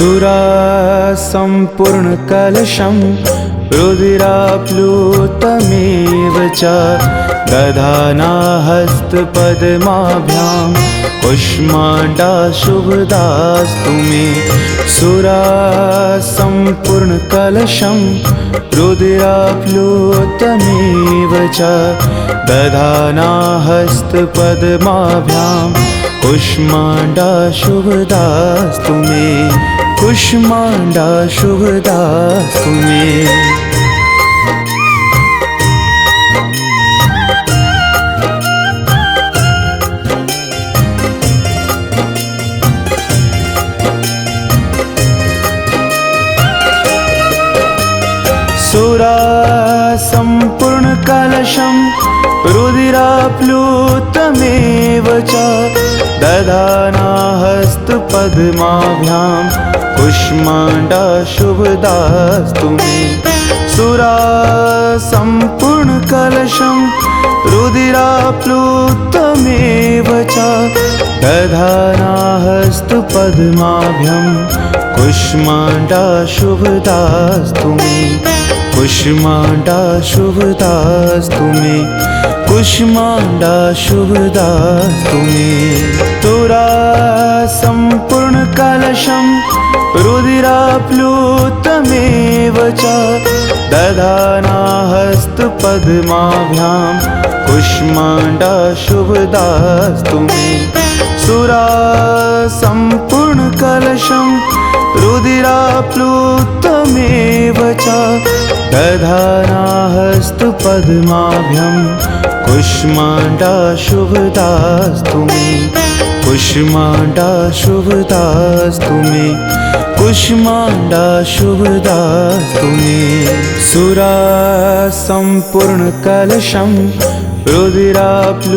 सुरा सम्पूर्णकलशं रुधिराप्लुतमेव च दधाना हस्तपद्माभ्यां कुष्माण्डाशुभदास्तु मे। सुरा सम्पूर्णकलशं रुधिराप्लुतमेव च दधाना हस्तपद्माभ्यां कुष्माण्डाशुभदास्तु मे। कुष्माण्डाशुभदास्तु मे। सुरा सम्पूर्णकलशं रुधिराप्लुतमेव च दधाना हस्तपद्माभ्यां कुष्माण्डाशुभदास्तु मे। सुरा सम्पूर्णकलशं रुधिराप्लुतमेव च दधाना हस्तपद्माभ्यां कुष्माण्डाशुभदास्तु मे। कुष्माण्डाशुभदास्तु मे। कुष्माण्डाशुभदास्तु मे। सुरा सम्पूर्णकलशं रुधिराप्लुतमेव च दधाना हस्तपद्माभ्यां कुष्माण्डाशुभदास्तु मे। सुरा सम्पूर्णकलशं रुधिराप्लुतमेव च दधाना हस्तपद्माभ्यां कुष्माण्डाशुभदास्तु मे। कुष्माण्डाशुभदास्तु मे। कुष्माण्डाशुभदास्तु मे। सुरा सम्पूर्णकलशं रुधिराप्लुतमेव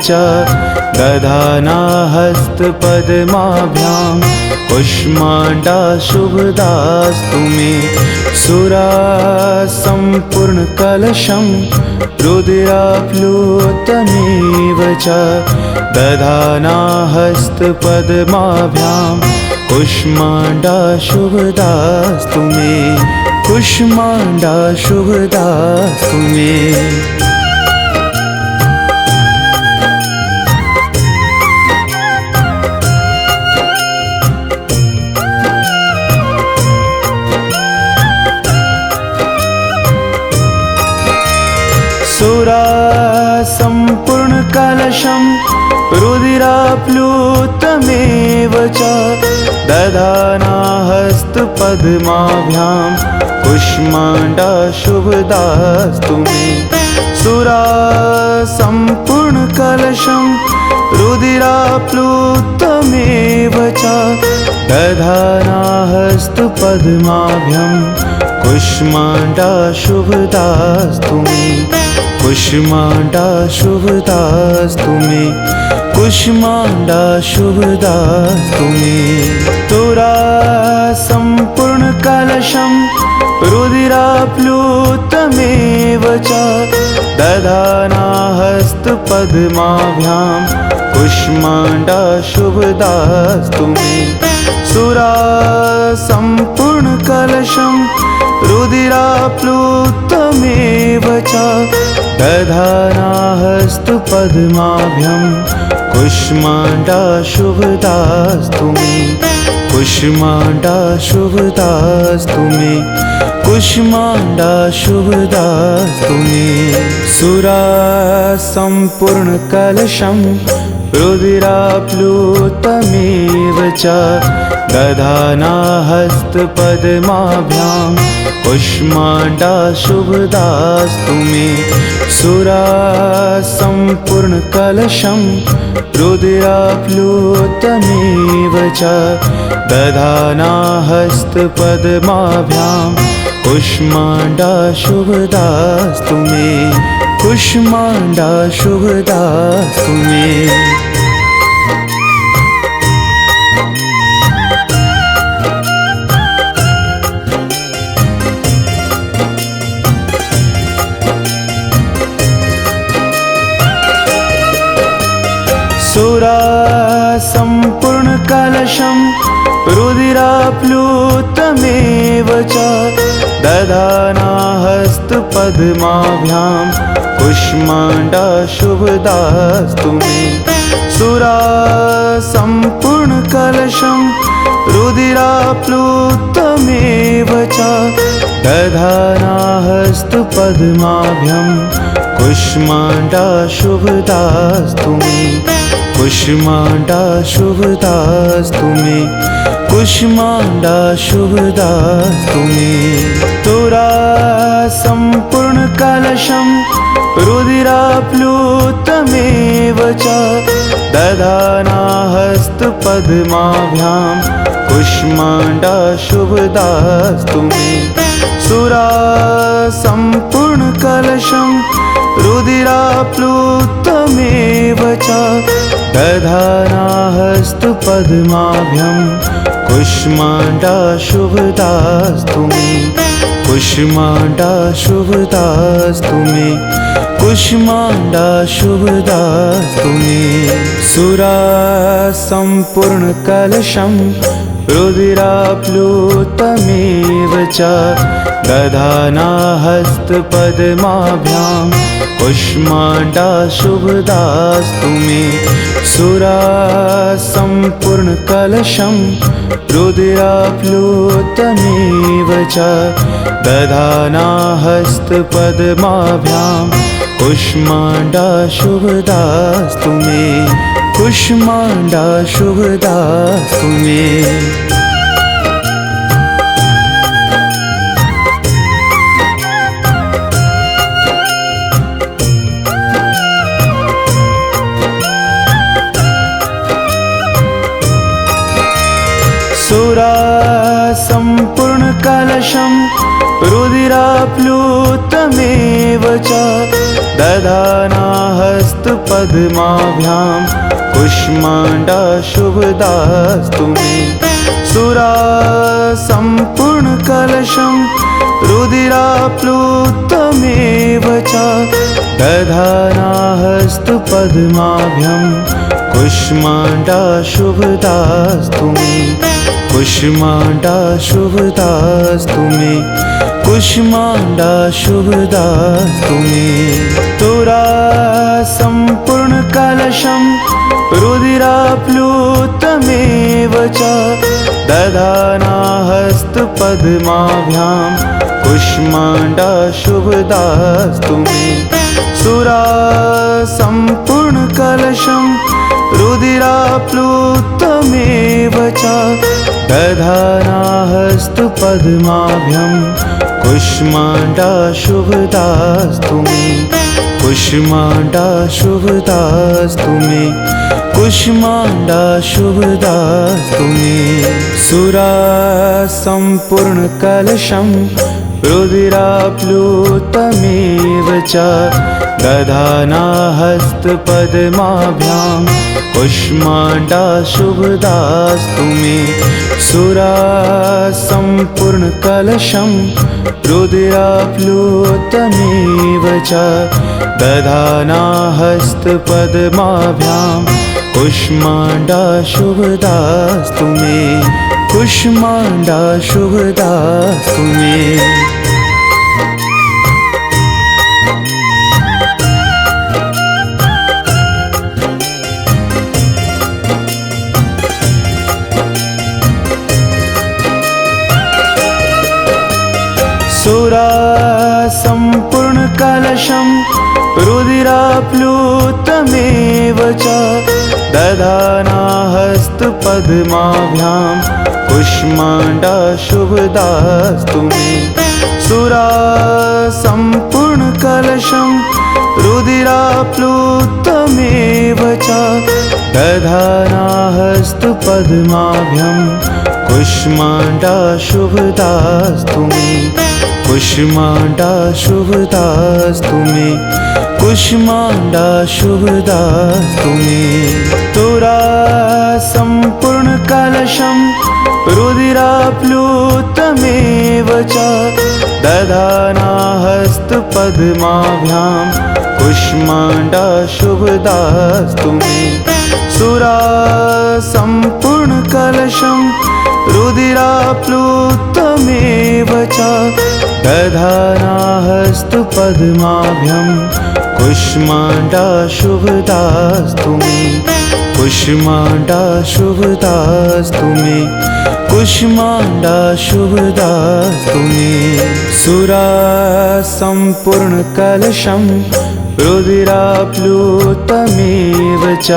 च दधाना हस्तपद्माभ्यां कुष्माण्डाशुभदास्तु मे। सुरा सम्पूर्णकलशं रुधिराप्लुतमेव च दधाना हस्तपद्माभ्यां कुष्माण्डाशुभदास्तु मे। कुष्माण्डाशुभदास्तु मे। सुरा सम्पूर्णकलशं रुधिराप्लुतमेव च दधाना हस्तपद्माभ्यां कुष्माण्डाशुभदास्तु मे। सुरा सम्पूर्णकलशं रुधिराप्लुतमेव च दधाना हस्तपद्माभ्यां कुष्माण्डाशुभदास्तु मे। कुष्माण्डाशुभदास्तु मे। कुष्माण्डाशुभदास्तु मे। सुरा सम्पूर्णकलशं रुधिराप्लुतमेव च दधाना हस्तपद्माभ्यां कुष्माण्डाशुभदास्तु मे। सुरा सम्पूर्णकलशं रुधिराप्लुतमेव च दधाना हस्तपद्माभ्यां कुष्माण्डाशुभदास्तु मे। कुष्माण्डाशुभदास्तु मे। कुष्माण्डाशुभदास्तु मे। सुरा सम्पूर्णकलशं रुधिराप्लुतमेव च दधाना हस्तपद्माभ्यां कुष्माण्डाशुभदास्तु मे। सुरा सम्पूर्णकलशं रुधिराप्लुतमेव च दधाना हस्तपद्माभ्यां कुष्माण्डाशुभदास्तु मे। कुष्माण्डाशुभदास्तु मे। सुरा सम्पूर्णकलशं रुधिराप्लुतमेव च दधाना हस्तपद्माभ्यां कुष्माण्डाशुभदास्तु मे सुरा सम्पूर्णकलशं रुधिराप्लुतमेव च दधाना हस्तपद्माभ्यां कुष्माण्डाशुभदास्तु मे कुष्माण्डाशुभदास्तु मे कुष्माण्डाशुभदास्तु मे तुरा सम्पूर्णकलशं रुधिराप्लुतमेव च दधाना हस्तपद्माभ्यां कुष्माण्डाशुभदास्तु मे सुरा सम्पूर्णकलशं रुधिराप्लुतमेव च दधाना हस्तपद्माभ्यां कुष्माण्डाशुभदास्तु मे कुष्माण्डाशुभदास्तु मे कुष्माण्डाशुभदास्तु मे सुरा सम्पूर्णकलशं रुधिराप्लुतमेव च दधाना हस्तपद्माभ्यां कुष्माण्डाशुभदास्तु मे सुरा सम्पूर्णकलशं रुधिराप्लुतमेव च दधाना हस्तपद्माभ्यां कुष्माण्डाशुभदास्तु मे कुष्माण्डाशुभदास्तु मे सुरा सम्पूर्णकलशं रुधिराप्लुतमेव च दधाना हस्तपद्माभ्यां कुष्माण्डाशुभदास्तु मे सुरा सम्पूर्णकलशं रुधिराप्लुतमेव च दधाना हस्तपद्माभ्यां कुष्माण्डाशुभदास्तु मे कुष्माण्डाशुभदास्तु मे कुष्माण्डाशुभदास्तु मे तुरा सम्पूर्णकलशं रुधिराप्लुतमेव च दधाना हस्तपद्माभ्यां कुष्माण्डाशुभदास्तु मे सुरा सम्पूर्णकलशं रुधिराप्लुतमेव च दधाना हस्तपद्माभ्यां कुष्माण्डाशुभदास्तु मे कुष्माण्डाशुभदास्तु मे कुष्माण्डाशुभदास्तु मे सुरा सम्पूर्णकलशं रुधिराप्लुतमेव च दधाना हस्तपद्माभ्यां कुष्माण्डाशुभदास्तु मे सुरा सम्पूर्णकलशं रुधिराप्लुतमेव च दधाना हस्तपद्माभ्यां कुष्माण्डाशुभदास्तु मे कुष्माण्डाशुभदास्तु मे सुरा सम्पूर्णकलशं रुधिराप्लुतमेव च दधाना हस्तपद्माभ्यां कुष्माण्डाशुभदास्तु मे सुरा सम्पूर्णकलशं रुधिराप्लुतमेव च दधाना हस्तपद्माभ्यां कुष्माण्डाशुभदास्तु मे कुष्माण्डाशुभदास्तु मे कुष्माण्डाशुभदास्तु मे तुरा सम्पूर्णकलशं रुधिराप्लुतमेव च दधाना हस्तपद्माभ्यां कुष्माण्डाशुभदास्तु मे सुरा सम्पूर्णकलशं रुधिराप्लुतमेव च दधाना हस्तपद्माभ्यां कुष्माण्डाशुभदास्तु मे कुष्माण्डाशुभदास्तु मे कुष्माण्डाशुभदास्तु मे सुरासम्पूर्णकलशं रुधिराप्लुतमेव च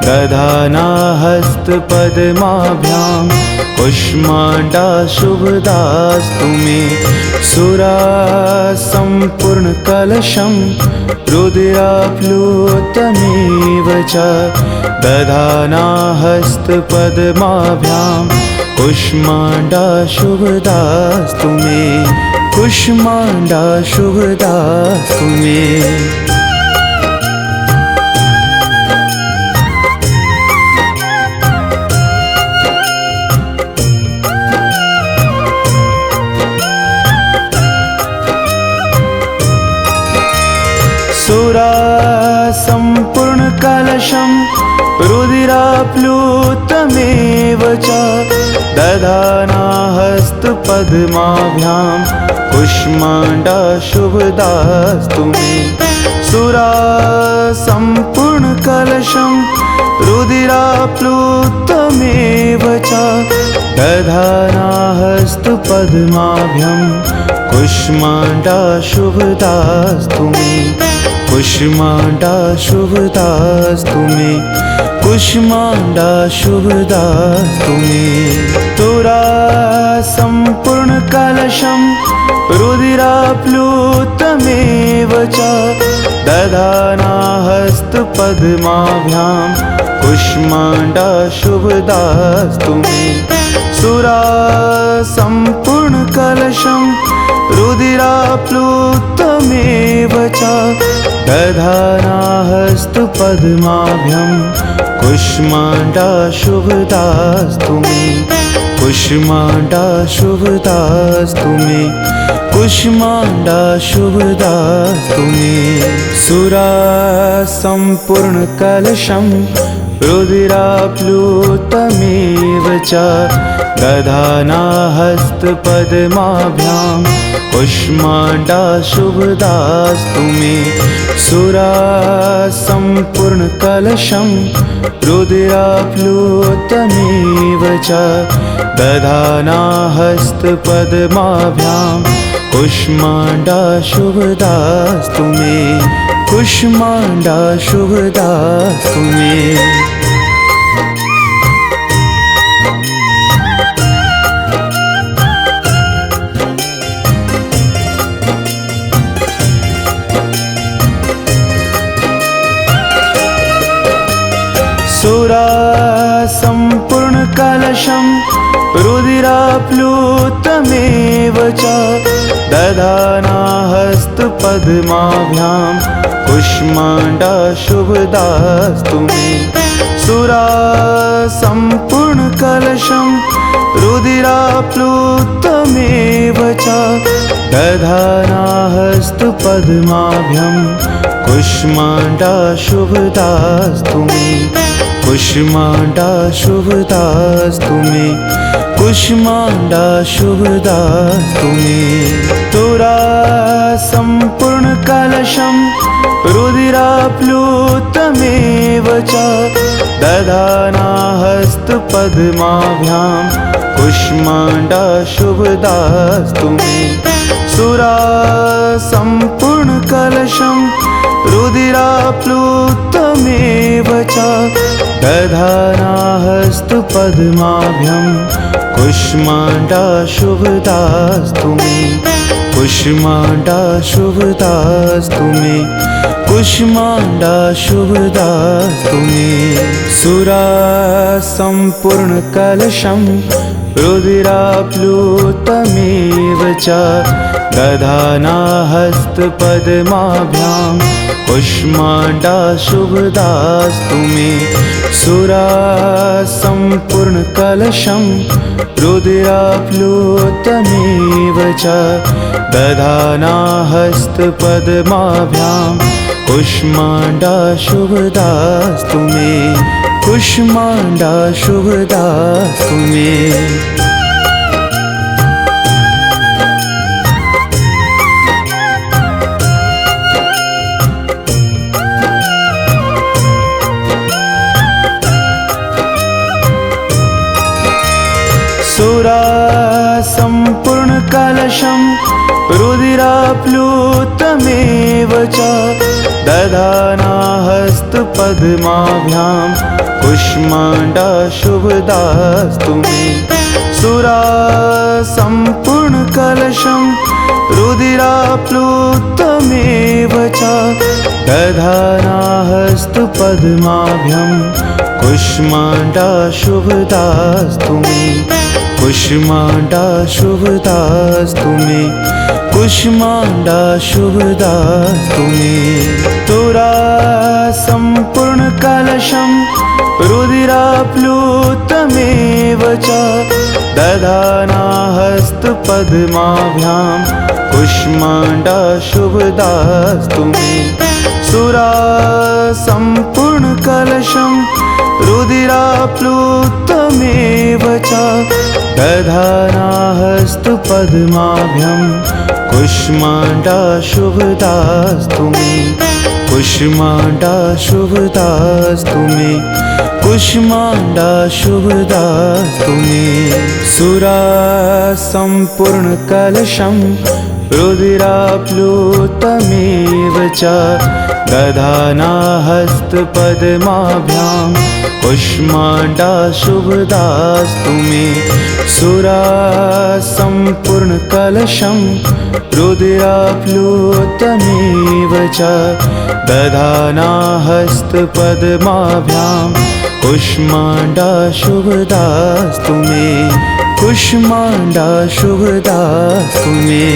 दधाना हस्तपद्माभ्यां कुष्माण्डाशुभदास्तु मे सुरासम्पूर्णकलशं रुधिराप्लुतमेव च दधाना हस्तपद्माभ्यां कुष्माण्डाशुभदास्तु मे कुष्माण्डाशुभदास्तु मे सुरासम्पूर्णकलशं रुधिराप्लुतमेव च दधाना हस्तपद्माभ्यां कुष्माण्डाशुभदास्तु मे सुरासम्पूर्णकलशं रुधिराप्लुतमेव च दधाना हस्तपद्माभ्यां कुष्माण्डाशुभदास्तु मे कुष्माण्डाशुभदास्तु मे कुष्माण्डाशुभदास्तु मे तुरासम्पूर्णकलशं रुधिराप्लुतमेव च दधाना हस्तपद्माभ्यां कुष्माण्डाशुभदास्तु मे सुरासम्पूर्णकलशं रुधिराप्लुतमेव च दधाना हस्तपद्माभ्यां कुष्माण्डाशुभदास्तु मे कुष्माण्डाशुभदास्तु मे कुष्माण्डाशुभदास्तु मे सुरासम्पूर्णकलशं रुधिराप्लुतमेव च दधाना हस्तपद्माभ्यां कुष्माण्डाशुभदास्तु मे सुरासम्पूर्णकलशं रुधिराप्लुतमेव च दधाना हस्तपद्माभ्यां कुष्माण्डाशुभदास्तु मे कुष्माण्डाशुभदास्तु मे सुरासम्पूर्णकलशं रुधिराप्लुतमेव च दधाना हस्तपद्माभ्यां कुष्माण्डाशुभदास्तु मे सुरासम्पूर्णकलशं रुधिराप्लुतमेव च दधाना हस्तपद्माभ्यां कुष्माण्डाशुभदास्तु मे कुष्माण्डाशुभदास्तु मे कुष्माण्डाशुभदास्तु मे तुरासम्पूर्णकलशं रुधिराप्लुतमेव च दधाना हस्तपद्माभ्यां कुष्माण्डाशुभदास्तु मे सुरासम्पूर्णकलशं रुधिराप्लुतमेव च दधाना हस्तपद्माभ्यां कुष्माण्डाशुभदास्तु मे कुष्माण्डाशुभदास्तु मे कुष्माण्डाशुभदास्तु मे सुरासम्पूर्णकलशं रुधिराप्लुतमेव च दधाना हस्तपद्माभ्यां कुष्माण्डाशुभदास्तु मे सुरासम्पूर्णकलशं रुधिराप्लुतमेव च दधाना हस्तपद्माभ्यां कुष्माण्डाशुभदास्तु मे कुष्माण्डाशुभदास्तु मे। सुरासम्पूर्णकलशं रुधिराप्लुतमेव च दधाना हस्तपद्माभ्यां कुष्माण्डाशुभदास्तु मे सुरासम्पूर्णकलशं रुधिराप्लुतमेव च दधाना हस्तपद्माभ्यां कुष्माण्डाशुभदास्तु मे कुष्माण्डाशुभदास्तु मे कुष्माण्डाशुभदास्तु मे सुरासम्पूर्णकलशं रुधिराप्लुतमेव च दधाना हस्तपद्माभ्यां कुष्माण्डाशुभदास्तु मे सुरासम्पूर्णकलशं रुधिराप्लुतमेव च दधाना हस्तपद्माभ्यां कुष्माण्डाशुभदास्तु मे कुष्माण्डाशुभदास्तु मे कुष्माण्डाशुभदास्तु मे सुरासम्पूर्णकलशं रुधिराप्लुतमेव च दधाना हस्तपद्माभ्यां कुष्माण्डाशुभदास्तु मे सुरासम्पूर्णकलशं रुधिराप्लुतमेव च दधाना हस्तपद्माभ्यां कुष्माण्डाशुभदास्तु मे कुष्माण्डाशुभदास्तु मे।